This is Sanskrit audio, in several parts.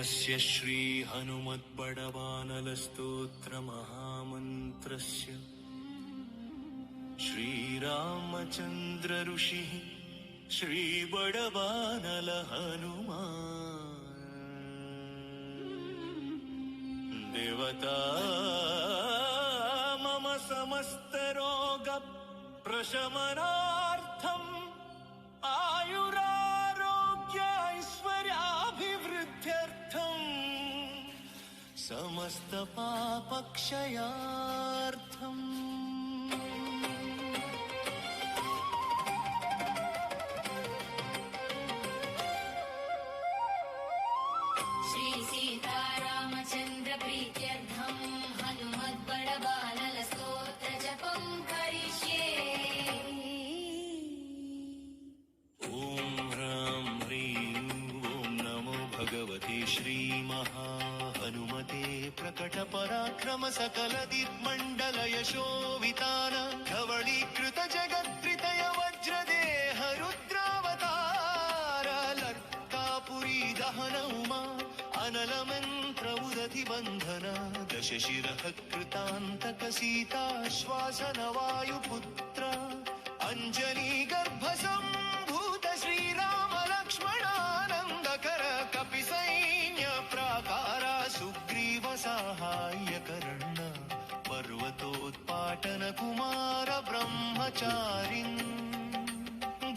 अस्य श्री हनुमत्बडवानलस्तोत्रमहामन्त्रस्य श्रीरामचन्द्र ऋषिः श्रीबडवानल हनुमान् देवता मम समस्तरोग प्रशमनार्थम् आयुरारोग्य ऐश्वर्याभिवृद्ध्यर्थम् समस्त पापक्षयार्थम् श्री सीतारामचन्द्र प्रीत्यर्थम् हनुमद्बडवानल स्तोत्र जपं करिष्ये। ॐ ह्रां ह्रीं ॐ नमो भगवते श्रीमहाहनुमते प्रकटपराक्रम सकल दिग्मण्डल यशोवितान धवलीकृत जगत्त्रितय वज्रदेह रुद्रावतार लर्कापुरी दहन उमा अनलमन्त्र उदति बन्धन दशशिरः कृतान्तक सीताश्वासन वायुपुत्र अञ्जनी गर्भ सम्भूत श्रीराम लक्ष्मणानन्दकर कपिसैन्य प्राकार सुग्रीव साहाय्यकर्ण पर्वतोत्पाटन कुमार ब्रह्मचारिन्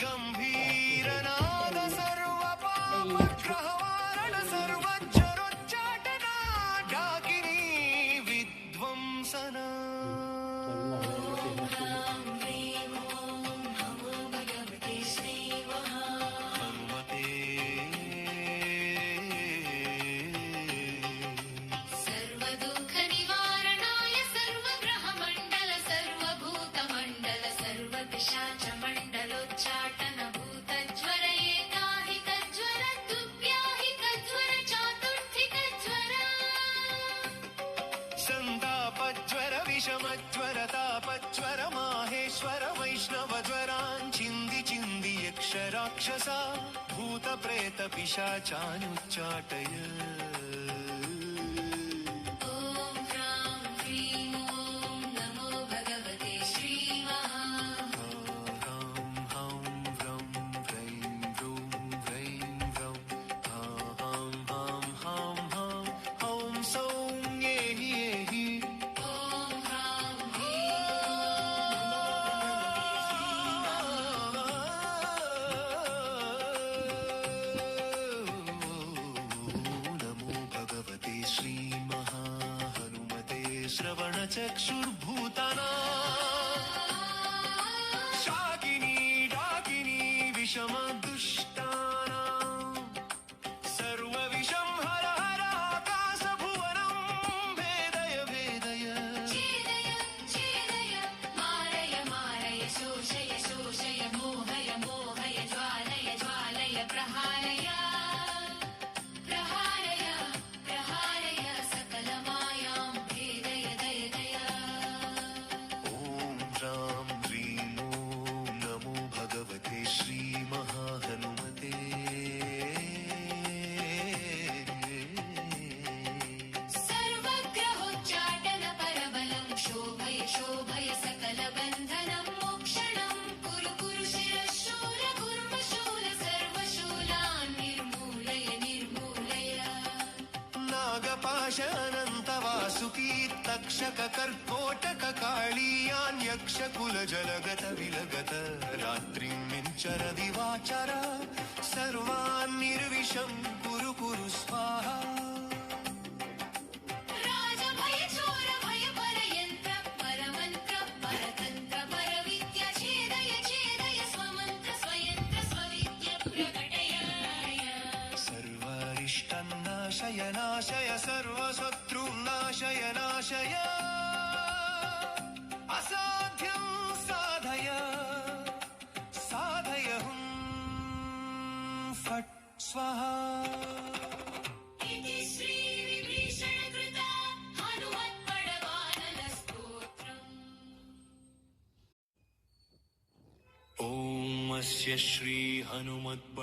गम्भीरनाद सर्वपापग्रहवारण सर्वज्वरोच्चाटना डाकिनी विध्वंसना विषमज्वर तापज्वर माहेश्वर वैष्णवज्वरान् चिन्धि चिन्धि यक्ष राक्षसा भूत प्रेत पिशाचानुच्चाटय। श्रवणचक्षुर्भूताना शाकिनी डाकिनी विषमदुष्टाना सर्वविषं हर हर आकाशभुवनं भेदय भेदय छेदय छेदय मारय मारय शोषय शोषय मोहय मोहय ज्वालय ज्वालय प्रहारय प्रहारय प्रहारय सकलमायां भेदय दय दय। ॐ ह्रां ह्रीं ॐ नमो भगवते श्रीमहाहनुमते सर्वग्रहोच्चाटन परबलं शोभय शोभय सकलबन्धनं मोक्षणं कुरु कुरु शिरः शूल कुर्म शूल सर्वशूलान् निर्मूलय निर्मूलय। नागपाश अनन्त वासुकी तक्षक कर्कोटक काळीयान् यक्ष कुल जलगत विलगत रात्रिं मिञ्चर दिवाचर सर्वान् निर्विषं कुरु कुरु स्वाहा। राजभय चोर भय परयन्त्र परमन्त्र परतन्त्र परविद्या छेदय छेदय स्वमन्त्र स्वयन्त्र स्वविद्य प्रकटय। सर्वारिष्टन्नाशय नाशय सर्वशत्रुन्नाशय नाशय असाध्यं साधय साधय हुं फट् स्वाहा। इति श्री विभीषणकृता हनुमद्बडवानल स्तोत्रम्। ॐ अस्य श्री हनुमत्